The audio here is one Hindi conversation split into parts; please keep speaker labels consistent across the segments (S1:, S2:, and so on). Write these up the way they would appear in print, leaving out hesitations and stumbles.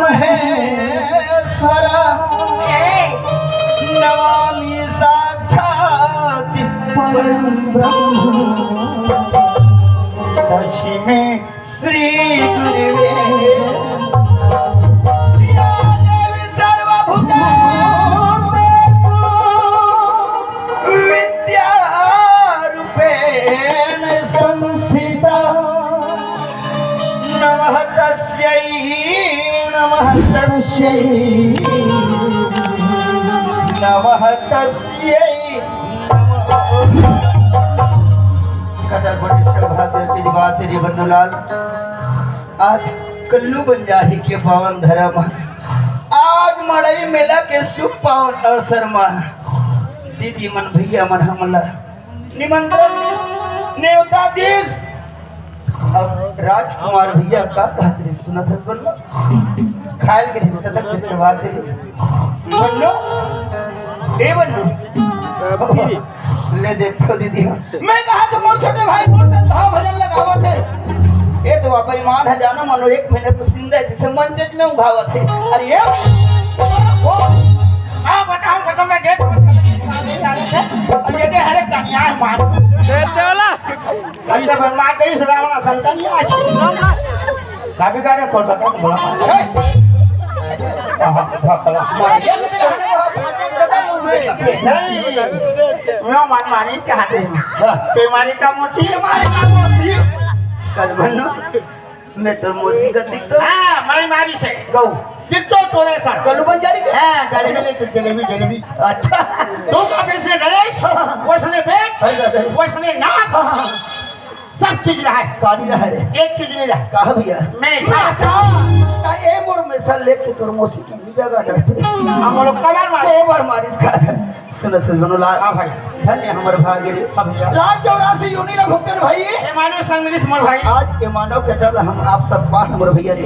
S1: महेश्वर नमामि साक्षात् परं ब्रह्म तस्मै श्री गुरुवे विद्यारूपेण संस्थिता नमः तस्यै नमः तस्यै नमः तस्यै तेरी बन्नूलाल आज कल्लू बंजारी के पावन धर्म आज मड़ई मेला के शुभ पावन अवसर में दीदी मन भैया मन हमला निमंत्रण न्योता देश अब राजकुमार भैया का कहते सुना था बन्नो खायल के तक करवा दे बन्नो ए बन्नो ले देखो दीदी मैं कहा तो मोर छोटे भाई मोर भाव भजन लगावा थे ये तो बेईमान है जाना मानो एक महीने को जिंदा जैसे मंचज में उघावा थे अरे ये हां बताओ तो मैं देख अरे ये हरे कन्या मार दे देला कैसे बनवा गई श्रावण संतनिया अछि काबी का तो बता बोला भक्तला मैं मानी के हाथे ते मानी का मोची मारी का मोची कल बन्नो मैं तो मोची का दिख तो हां मैं मारी से गौ दिख तो तोरे साथ कल्लू बंजारी के हां जलेबी अच्छा तू कभी से नरेश वसने पेट वसने नाक सब चीज रहा काली रहा रे एक चीज नहीं रहा कहा भैया मैं छासा का ए मोर में सर लेके तोर मोसी की जगह डरते हम लोग कबार मारे एक बार मारिस का सुनत से बनो ला हां भाई धन्य हमर भाग्य रे लाख 84 यूनी ला भक्तन भाई ए मानव संग मिलिस मोर भाई आज ए मानव के दर हम आप सब पाठ मोर भैया रे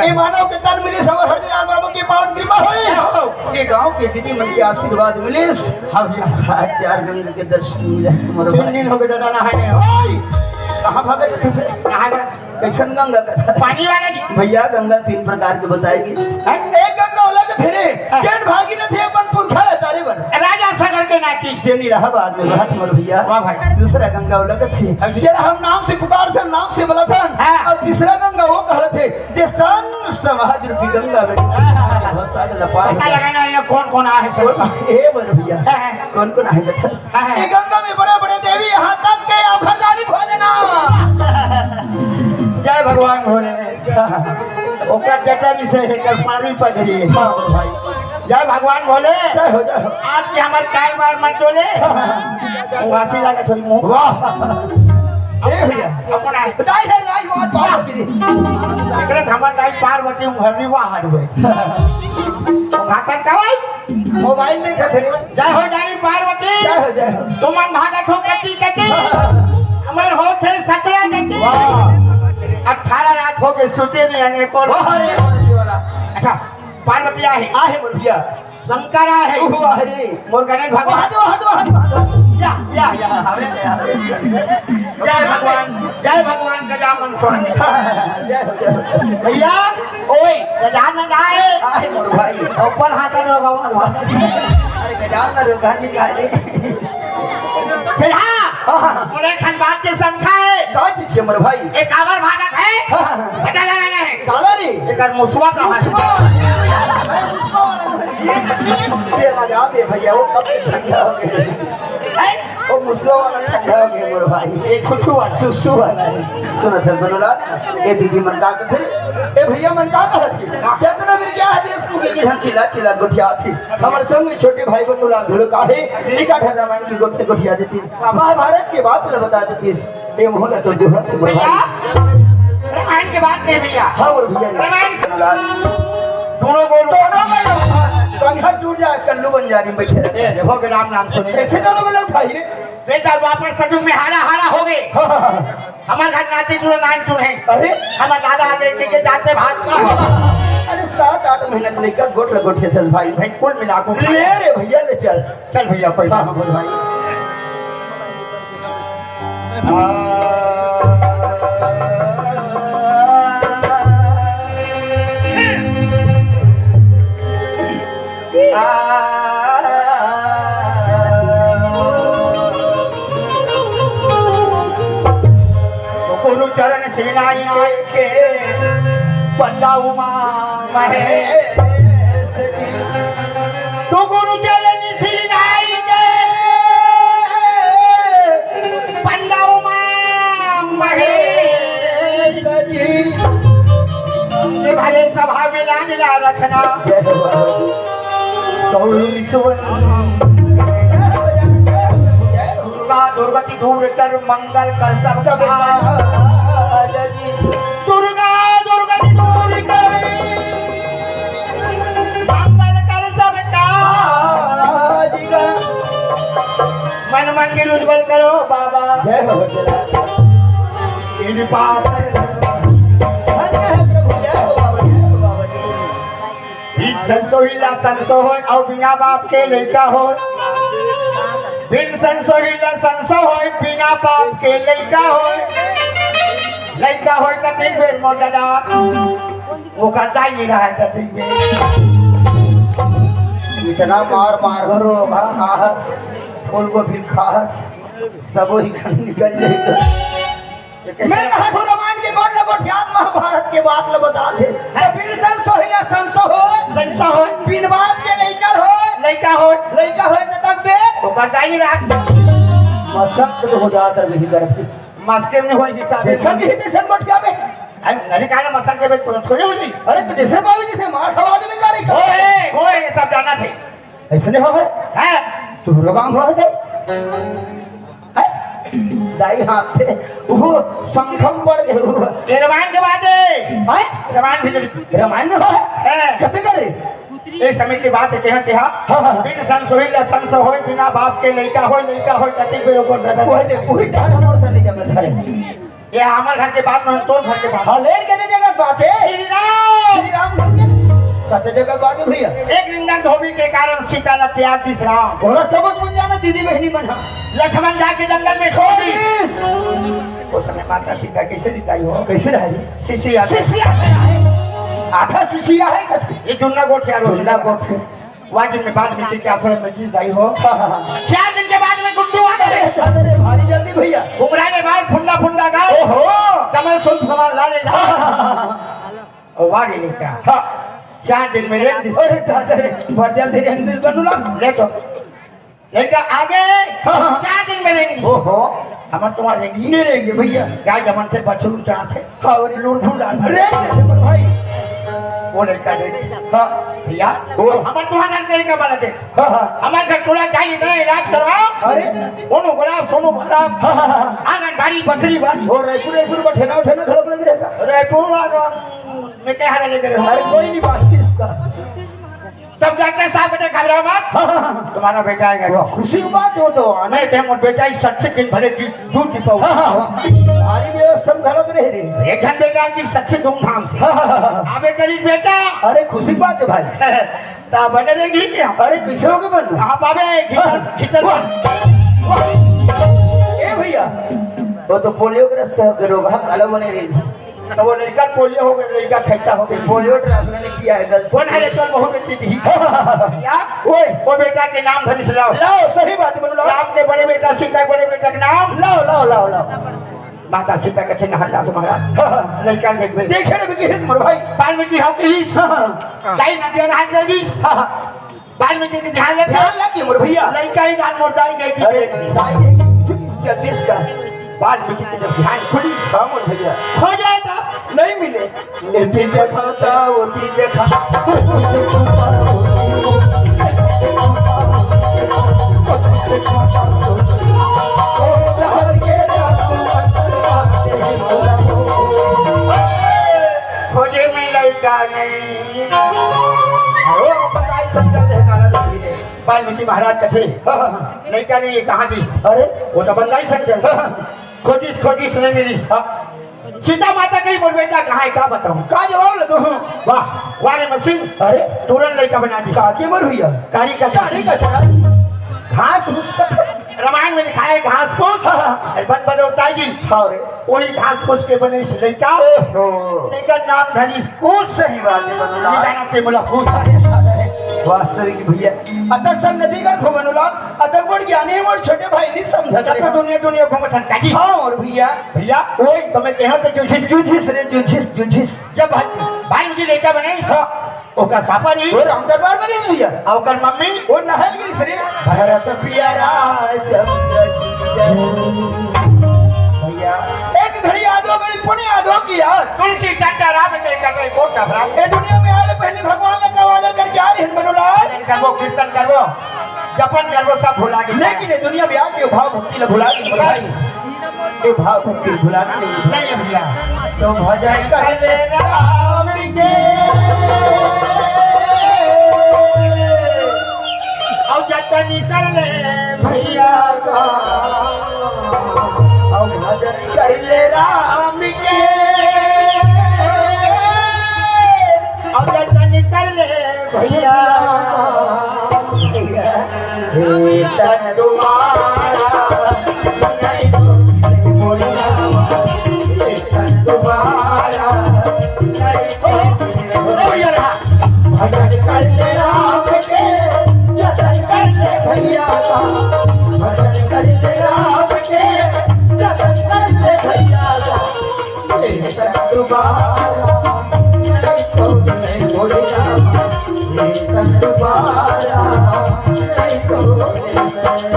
S1: ए मानव के दर मिलिस हमर हरदीलाल बाबू की पावन कृपा होई के गांव के दीदी मन के आशीर्वाद मिलिस हां भैया चार गंगा के दर्शन मिले मोर भाई दिन हो गए दादा ना है ओए कहां भागे थे कहां कैसन गंगा का पानी वाला जी भैया गंगा 3 प्रकार के बताएगी एक गंगा अलग थे रे केन भागी न थे अपन पुरखा तारे बर राजा सागर के नाकी जेनी रहा बाद में बात मोर भैया वाह भाई दूसरा गंगा अलग थे जे हम नाम से पुकार से नाम से बोला था और तीसरा गंगा वो कह रहे थे जे सन समाज रूपी गंगा में बहुत सारे लपाट पता लगाना ये कौन आए है ए मोर भैया कौन आए बता ये गंगा में बड़े-बड़े देवी यहां तक के अभरदारी भोजना जय भगवान भोले ओकर जटनी से कर पानी पधरी हां भाई जय भगवान भोले जय हो आज के हमर काई बार मन टोले वासी लागे थोड़ी मुंह वाह ए भैया अपन आए बताई है राई बात पार्वती एकरे हमर दाई पार्वती घरनी वाह हरवे घाटन कवाई मोबाइल में खतरे जय हो दाई पार्वती जय हो तुम मन भागा ठोकती कती हमर हो थे 17 कती वाह 18 रात हो गए सोचे नहीं आने को अच्छा पार्वती आहे मोर भैया शंकर आहे मोर गणेश भगवान या जय भगवान गजानन स्वामी भैया ओए गजानन आए मोर भाई ऊपर हाथ में भगवान अरे गजानन रोगानी काले फिर मोरे खनबात के संख्या है का चीज के मोर भाई एक कावर भागत है पता लगाना है काला रे एकर मुसवा कहां है ये लगा दे भैया वो कब ठंडा हो गया है वो मुसवा वाला ठंडा हो गया मोर भाई एक खुशू वाला सुसु वाला सुन थे बनोला ए दीदी मन का थे ए भैया मन का कहत कितना मेरे क्या है देश मुके की हम चिल्ला गोठिया थी हमारे संग में छोटे भाई बनोला धुल का है निका ठहरा मान की गोठिया देती महाभारत के बात बता देती ए मोहला तो जोहर से मोर भाई रामायण के बात नहीं भैया हां मोर भैया रामायण दोनों बोलो कंघा टूट जाए कल्लू बंजारी बैठे देखो के राम नाम सुने कैसे दोनों को उठाई रे त्रेता द्वापर सतयुग में हारा हो गए हमारे घर नाते जुड़े नाम चुने अरे हमारे दादा आगे के जाते भाग अरे 7-8 महीने लेकर गोठे चल भाई कुल मिला को ले रे भैया ले चल भैया कोई हां बोल भाई गुरु चरण श्रीनाई के पंडाऊ महेश तू गुरु चरण श्रीनाई के पंडाऊ महेश जी भले सभा में लाला रखना गौरी सुवन दुर्गति दूर कर मंगल कर सब दुर्गा दुर्गति दूर कर मंगल कर सबका मन मंदिर उज्जवल करो बाबा जय हो कृपा संसोहिला संसो हो और बिना बाप के लड़का हो बिन संसोहिला संसो हो बिना बाप के लड़का हो कति बेर मोडा वो करता ही नहीं रहा है कति बेर इतना मार मार करो खास फूल को भी खास सब ही निकल जाएगा मैं कहा थोड़ा मान के कौन लगो ध्यान महाभारत के बात ल बता दे बिन संसोहिला संसो हो बिन बाप के लड़का हो तक बे वो करता ही नहीं रहा मसक हो जाता वही तरफ मस्के में होई हिसाब से सब ही देशन बट क्या बे अरे काला मसक के बे थोड़े हो जी अरे तो देशन बाबू जी से मार खवा दे में गाड़ी ओए ये सब जाना थे ऐसे नहीं हो है तू रोगाम हो गए दाई हाथ से वो संखम पड़ गए रामायण के बात है रामायण भी रामायण में है कहते करे एक समय की बात है कहा बिन संसोहिला संस होय बिना बाप के लड़का होय कति बेर ऊपर दादा होय दे पूरी डाल हमर से नहीं जमे धरे ये हमार घर के बात में तोर घर के बात हां लेन के जगह बात है श्री राम कते जगह बात है भैया एक निंदन धोबी के कारण सीता ने त्याग दी राम और सब कुछ जाना दीदी बहनी बना लक्ष्मण जाके जंगल में छोड़ दी उस समय माता सीता कैसे दिखाई हो कैसे रही शिशिया आधा शिशिया है कथी ये जुन्ना गोठिया रोजना गोठे वाजिब में बाद में क्या आश्रम में जीत आई हो 4 दिन के बाद में गुड्डू आ गए अरे भारी जल्दी भैया घुमराए बाल फुंडा गा ओहो कमल सुन सवाल ला ले ओ वागे ले क्या 4 दिन में रेंग दिस अरे दादा रे बहुत जल्दी रेंग दिस बनूला ले तो लेके आगे 4 दिन में रेंग ओहो हमार तुम्हारे रेंगी नहीं रहेंगे भैया गाय जमन से बछड़ू चाहते और लूट फूट अरे भाई वो लड़का दे हां भैया वो हमार तुम्हारा लड़का बना दे हमार घर थोड़ा चाहिए ना इलाज करवाओ अरे ओनो गुलाब सोनो गुलाब आंगन बाड़ी बकरी बस हो रायपुर को ठेना खड़ा लग रहेगा रायपुर में क्या हाल लेकर हमारे कोई नहीं बात इसका तब डॉक्टर साहब बता घबराओ मत तुम्हारा बेटा आएगा खुशी की बात हो तो नहीं थे मोर बेटा इस सच्चे के भले की दूध की पाओ सारी व्यवस्था गलत रह रही एक घंटे बेटा की सच्चे धूमधाम से आबे करीब बेटा अरे खुशी की बात है भाई ता बने रहेगी क्या अरे किसे होगे बन आप आबे खिचड़ ए भैया वो तो पोलियो ग्रस्त है रोग काला बने रही तो वो लड़का पोलियो हो गया लड़का खैता हो गया पोलियो ट्रांसफर ने किया है कौन है चल बहुत बेटी थी क्या ओए वो बेटा के नाम धरिस लाओ सही बात बोलो राम के बड़े बेटा सीता के बड़े बेटा के नाम लाओ माता सीता के चिन्ह हल्ला तुम्हारा लड़का देखे रे बिकी हित मोर भाई वाल्मीकि हो की काई नदिया हाथ लगी वाल्मीकि के ध्यान लगे मोर भैया लड़का ही दान मोर दाई गई अरे दाई क्या चीज का वाल्मीकि के जब ध्यान खुली सामोर भैया हो जाएगा नहीं मिले ये देखा वो देखा खोजे में लड़का नहीं वाल्मीकि महाराज कथे लड़का नहीं कहाँ दी अरे वो तो बंदा ही सकते खोजिस नहीं मिली सीता माता कहीं बोल बेटा कहाँ है क्या बताऊँ का जवाब लगो वाह वारे मशीन अरे तुरंत लड़का बना दी के मर हुई गाड़ी का घास रामायण में लिखा है घास फूस बन बदौताई वही घास फूस के बने इस लड़का नाम धनी सही बात है वास्तविक भैया आता संगती कर खो बनवला आता गोड ज्ञानी और छोटे भाई नहीं समझत रे दुनिया घुमथन काजी हां और भैया भैया ओए तुम्हें कहत जुझिस रे जुझिस जब भाई मुझे लेकर बने सा ओकर पापा नहीं और हम दरबार में नहीं भैया ओकर मम्मी और नहल गिर सरे भरत प्यारा भैया एक घड़ी आदो घड़ी पुण्य आदो किया तुलसी चट्टा राम में कर रहे कोट का भरा ए दुनिया में आले पहले भगवान ने कवाला कर जा रहे मनोला करबो कीर्तन करबो जपन करबो सब भुला के लेकिन दुनिया में आके भाव भक्ति ल भुला के भाई ये भाव भक्ति भुलाना नहीं भैया तो भजन कर ले राम के औ जतनी कर ले भैया का औ भजन कर ले राम के औ जतनी कर ले भैया हे तन तुम्हारा भजन कर ले राम के जतन कर ले भैया का भजन कर ले राम के जतन कर ले भैया का ये तन तुम्हारा नहीं तो नहीं बोले राम ये तन तुम्हारा नहीं तो नहीं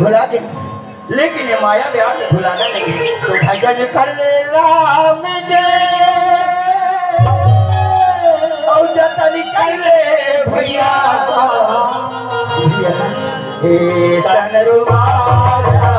S1: भुला दे लेकिन ये माया ब्याह से भुलाना नहीं तो भजन कर ले राम के और जतन कर ले भैया हे तन रुबारा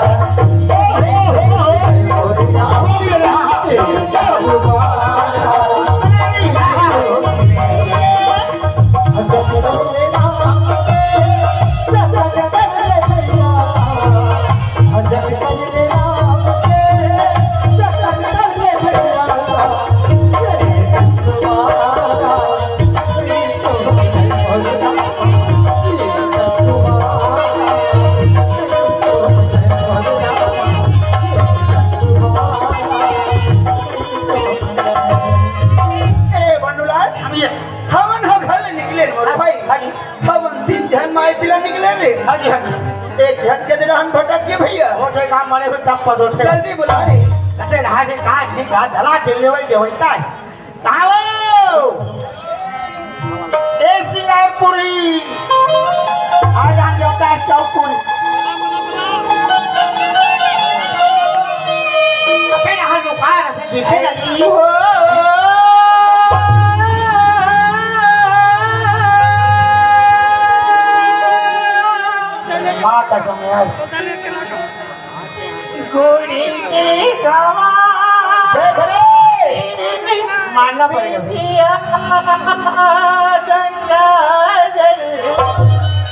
S1: एक झटके दिन हम भटक के भैया हो जाए काम माने फिर तब पदो से जल्दी बुला रे कते रहा के का ठीक है धला के लेवल के होता है ताओ ए सिंगापुरी आज आ जाओ का चौकुन कते यहाँ जो कार से दिखे लगी हो माता समय गोरी के गवा मानना पड़ेगा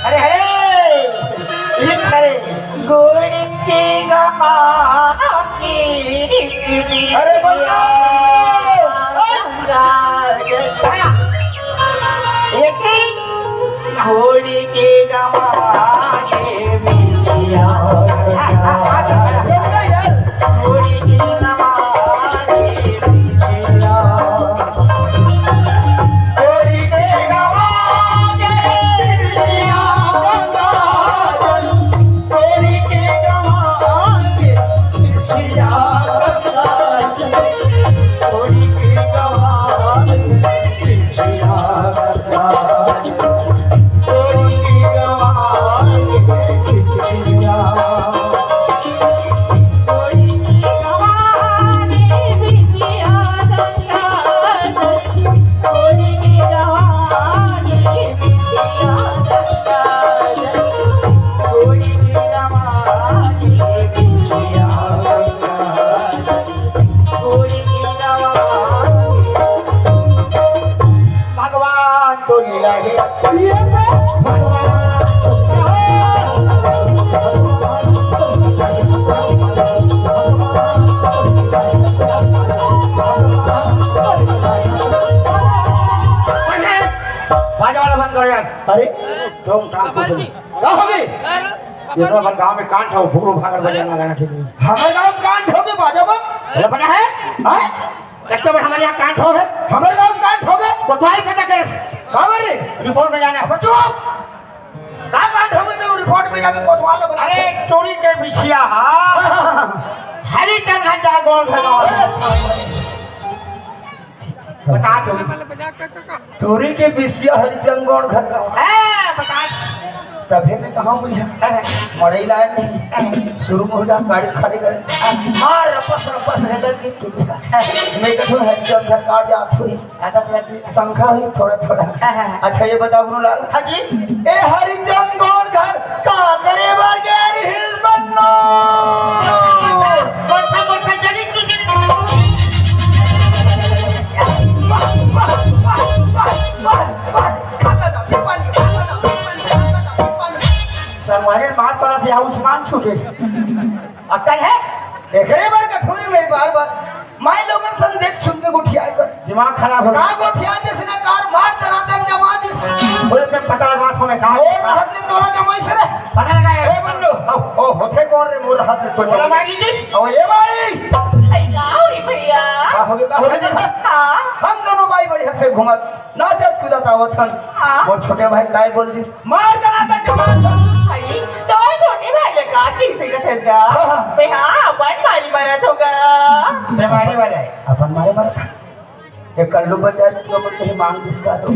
S1: अरे अरे अरे गोरी के गवा अरे घोड़ी के गवा टोंग टांग कुछ नहीं क्या होगी ये तो अपन गांव में कांट हो भूरो भागड़ बजाना गाना ठीक नहीं हमारे गांव में कांट होगे बाजा बम बोले बना है हां एक तो हमारे यहां कांट हो गए हमारे गांव में कांट हो गए कोतवाल पता कर खबर रिपोर्ट में जाना है बच्चों का कांट हो गए तो रिपोर्ट में जाके कोतवाल लोग अरे चोरी के बिछिया हां हरी जगह जा गोल घनो बता चोरी के बिछिया हरी जंगल घनो है बता तभी मैं कहा भैया मरे लाए नहीं शुरू में हो जा गाड़ी खड़ी कर मार रपस रहकर की टूटा मैं कहूँ है जब सरकार जा थोड़ी ऐसा संख्या हुई थोड़ा थोड़ा अच्छा ये बताओ गुरु लाल हाजी ए हरि जंगल घर का करे बार गैर हिल बननो कौन जली हमारे मार पड़ा से आयुष्मान छूटे अक्कल है देखरे बार का थोड़ी में बार माई लोगन संदेश सुन के गुठिया कर दिमाग खराब हो का गुठिया जैसे ना कार मार दरा दे जमा दिस बोले पे पता लगा तो मैं कहा ओ हतरे तोरा जमाई से पता लगा ए बंदो ओ होथे कौन रे मोर हाथ से बोला मागी जी ओ ए भाई आई गाओ रे भैया का हो गया हां हम दोनों भाई बड़ी हंसे घुमत नाचत कूदत आवथन और छोटे भाई काय बोल दिस मार दरा दे जमा तो छोटे भाई ने कहा कि इसे कहता बे हां अपन मारी मारा होगा मैं मारे वाला है अपन मारे मारा था ये कल्लू बंदर जो मुझे मांग दिसका दो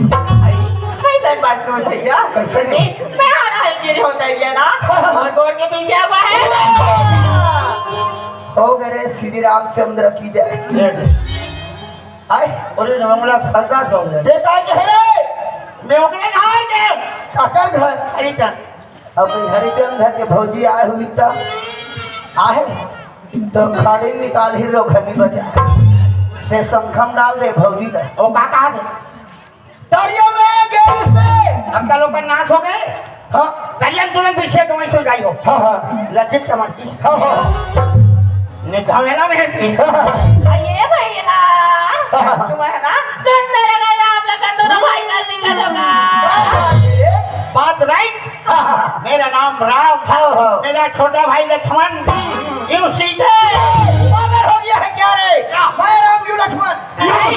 S1: कैसा बात कर भैया कैसे नहीं मैं आ रहा है तेरे होता है ना और गोड़ के पीछे हुआ है हो गए श्री रामचंद्र की जय आए और ये मामला सरदा सो गया देखा के है मैं ओकरे घर के काकर घर हरिचंद अब हरिचंद घर के भौजी आए हुई तो आए तो खाली निकाल ही रोखनी बचा से संखम डाल दे भौजी ने ओ का कहा थे तरिया में गेल से अंकल लोग नाश हो गए हां तरिया तुरंत पीछे कमाई सो जाई हो हां लज्जित समझती हां निकालेला में आइए भैया तुम्हारा ना सुन मेरा गाना आप लोग दोनों भाई का दिखा दोगा बात राइट मेरा नाम राम मेरा छोटा भाई लक्ष्मण यूं सीधे पागल हो गया है क्या रे मैं राम यूं लक्ष्मण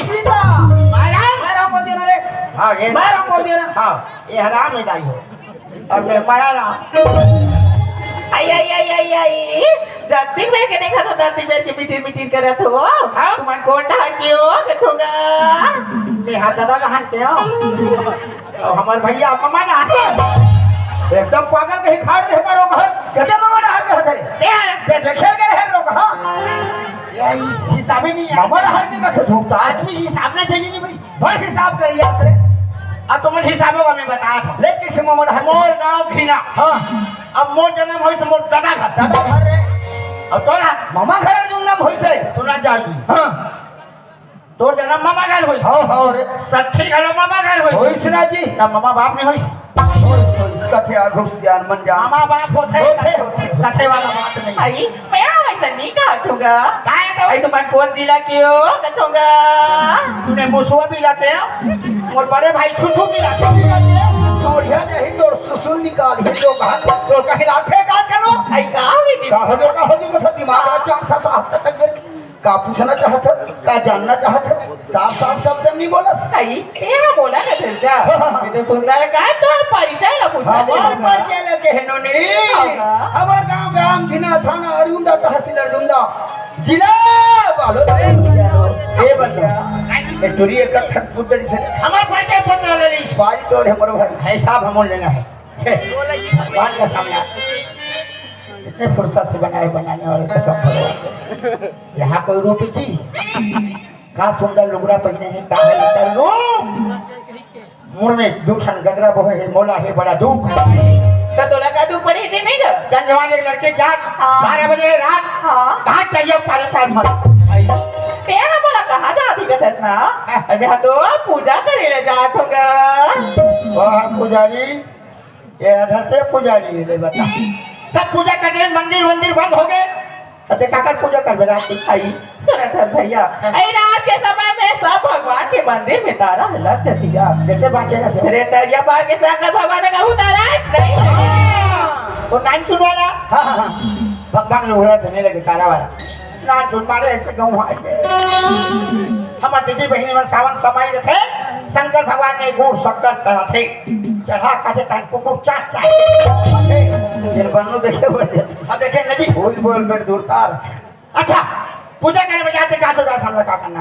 S1: सीधा मैं राम बोल दिया रे हां ये मैं राम बोल दिया हां ये हराम ही दाई हो अब मैं माया राम आई जाती में के देखा तो जाती में के मीटिंग करत हो तुमन कोण ढा क्यों कथोगा मैं हाथ दादा कहां के हो हमार भैया मम्मा ना एकदम पागल कहीं खाड़ रहे करो घर कहते मम्मा ना हाथ करे देखे गए है लोग हां ये हिसाब ही नहीं है हमारा हर के कथे धूपता आदमी हिसाब ना चाहिए नहीं भाई बस हिसाब करिए आपरे अब तुम हिसाब होगा मैं बताया था लेकिन से मोर गांव खीना हां अब मोर जन्म होई से मोर दादा घर रे अब तोरा मामा घर जन्म होई से सुना जागी हां तोर जन्म मामा घर होई हां रे सच्ची घर मामा घर होई सुना जी तब मामा बाप नहीं होई कथे आगो सियान मन जा मामा बाप होते कथे वाला बात नहीं आई मैं वैसा नहीं कहूंगा काय तो आई तुम कौन जिला क्यों कहूंगा तूने मुसवा भी लाते हो और बड़े भाई छुछू भी लाते थोड़िया नहीं तोर सुसुल निकाल ही तो कहीं लाते का करो आई का होगी तो दिमाग में चौंका साफ तक का पूछना चाहता का जानना चाहता साफ शब्द नहीं बोला सही ये बोला ना तेजा मैंने सुंदर का तो परिचय ना पूछा हमार परिचय लेके है नोनी हमार गांव ग्राम घिना थाना अरुंदा तहसील अरुंदा जिला बालो ए बंदा ए टोरी एक ठटपुटरी से हमार परिचय पत्र ले ली सारी तोर हमर भाई है साहब हमर लेना है बात का सामने इतने फुर्सत से बनाने वाले कसम यहाँ कोई रूपी थी का सुंदर लुगड़ा पहने हैं का है लो मुंह में दूषण गगरा बोहे है मोला है बड़ा दुख तो तोला का दुख पड़ी थी मेरे जन जवान एक लड़के जात 12 बजे रात कहाँ चाहिए पार मत तेरा बोला कहाँ जाती कथस ना अभी हाँ तो पूजा करे ले जात होगा वाह पुजारी ये अधर से पुजारी ले बता सब पूजा करने मंदिर बंद हो गए अच्छा काकर पूजा कर बेरा आई
S2: सुनत है भैया आई रात के समय में सब भगवान के मंदिर में तारा हिला चलिया
S1: जैसे बाकी ना
S2: अरे तरिया पार के शंकर भगवान ने कहू तारा नहीं
S1: वो नाम सुन वाला हां भगवान लोग रहने लगे तारा वाला ना सुन मारे ऐसे गाँव आए हमारे दीदी बहनी में सावन समय थे शंकर भगवान ने गुड़ शक्कर चढ़ा थे चढ़ा काजे तान कुकुर चाट चाट फिर बनू देखे बड़े अब देखे नहीं बोल कर दूर तार अच्छा पूजा करने में जाते कहाँ तो जा सामने क्या करना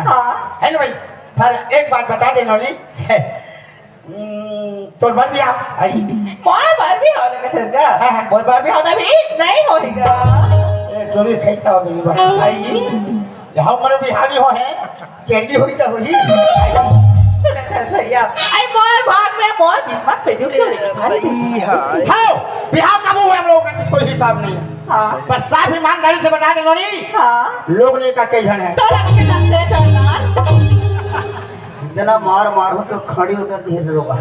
S1: है ना भाई फिर एक बात बता दे नौली तो बार भी आप
S2: आई बार भी हो लगे सरगा और बार भी होता भी नहीं होएगा
S1: चोरी कैसा हो गई बात
S2: आई
S1: यहाँ मरे बिहारी हो है कैंडी हुई तो हुई
S2: भैया आई मोर भाग में मोर किस्मत पे जो
S1: हाँ बिहार का मुंह हम लोगों का कोई हिसाब नहीं
S2: हाँ
S1: पर साफ ईमानदारी से बता देना नहीं
S2: हाँ
S1: लोग लेकर कई जन है
S2: तो लग के लगते चलना
S1: इतना मार हो तो खड़ी उतर दी रोगा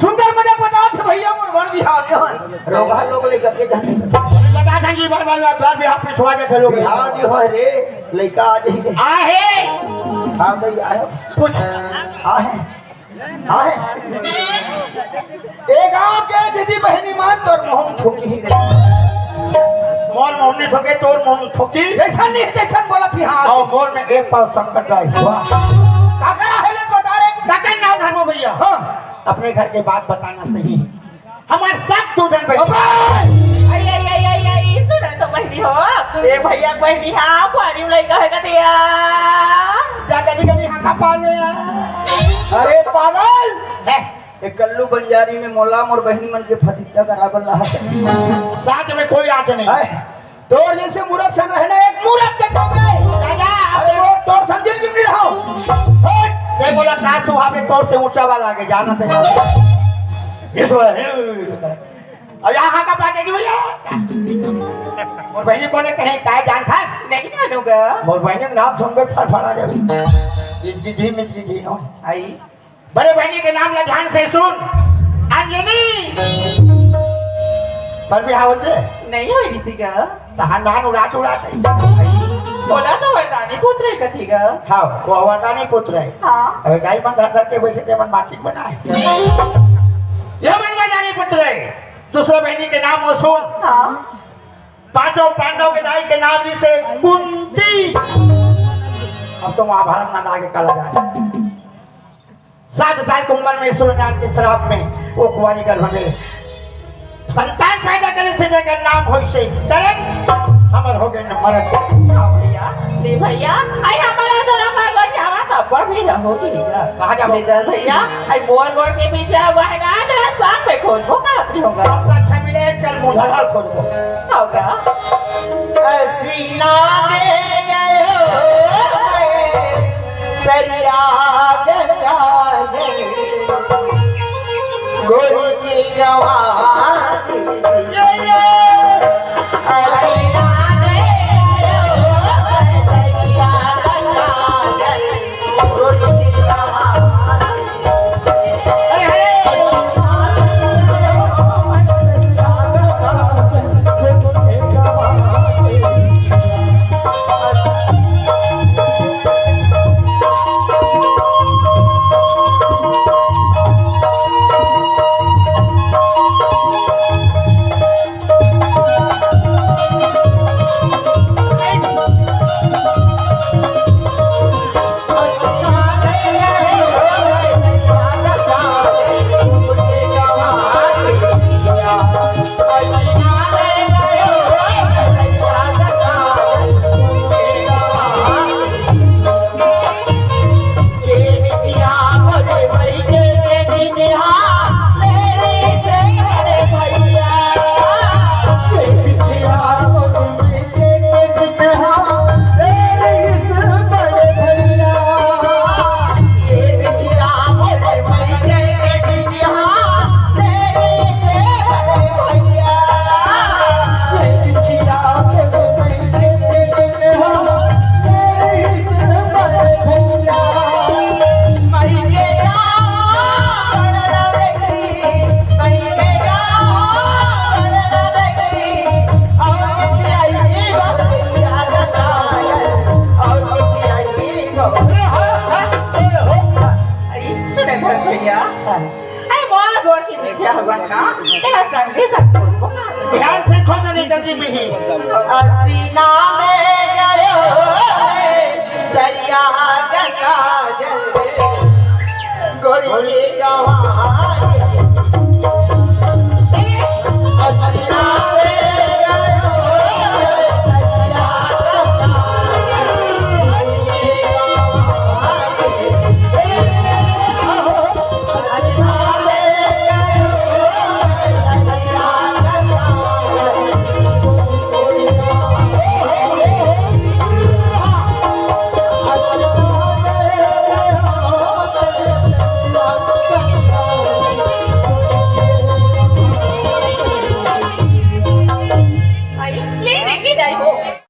S1: सुंदर मजा पदार्थ भैया मोर वर बिहार रोगा लोग लेकर के जाते बता देंगे बार बिहार पिछवा के लोग बिहार भी हो रे लड़का आज ही आहे हाँ भाई आए कुछ आहे आहे एक गांव के दीदी बहनी मान तोर मोहन ठोकी ही मोर मोहन ने ठोके तोर मोहन ठोकी जैसा नहीं जैसा बोला थी हाँ और मोर में एक पाव संकट आई काका है ले बता रे काका नाव धर्मो भैया हाँ अपने घर के बात बताना सही हमारे साथ तू जन भाई
S2: आई सुना तो बहनी हो ए भैया बहनी हाँ पानी में लगा है कटिया
S1: जा गली हाँ का पाल में अरे पागल है एक कल्लू बंजारी में मोला मोर बहनी मन के फतिता कराबर रहा साथ में कोई आच नहीं है तोर जैसे मूर्ख सन रहना एक मूर्ख के तो में दादा अरे वो तोर समझ नहीं रहा ये बोला का सुहा में तोर से ऊंचा वाला आगे जाना था ये सो है अब यहाँ का बात है कि भैया मोर बहनी बोले कहीं काय जान था
S2: नहीं मानूंगा
S1: मोर बहनी का नाम सुन के फड़फड़ा जावे इसकी जी में जी नो
S2: आई
S1: बड़े बहनी के नाम ला ध्यान से सुन अंजनी पर भी आवत
S2: नहीं होई किसी का
S1: तहान उड़ात
S2: बोला तो वरदानी पुत्र है कथी का
S1: हाँ वो वरदानी पुत्र है
S2: हाँ
S1: अबे गाय बंद घर करके वैसे देवन माटिक बनाए यह वरदानी पुत्र है दूसरा बहनी के नाम वो सुन
S2: हाँ
S1: पांचों पांडव के दाई के नाम जिसे कुंती अब तो महाभारत ना आगे का लगा 7 साल की उम्र में सूर्यनारायण के श्राप में वो कुंवारी गर्भ में संतान पैदा करे से जगह नाम हो से तरन हमर हो गए न मरद
S2: भैया ले भैया आई हमारा तो ना कर लो जावा तब पर भी रहोगी
S1: कहां जा
S2: भैया आई बोल बोल के पीछे हुआ है ना तेरा साथ पे खोज को काफी होगा
S1: आपका अच्छा मिले चल मुंह खोल दो
S2: होगा
S1: सीना में गयो परिया गंगा गोरी की जवानी हसीना में गयो दरिया गंगा जल गोरी के गवार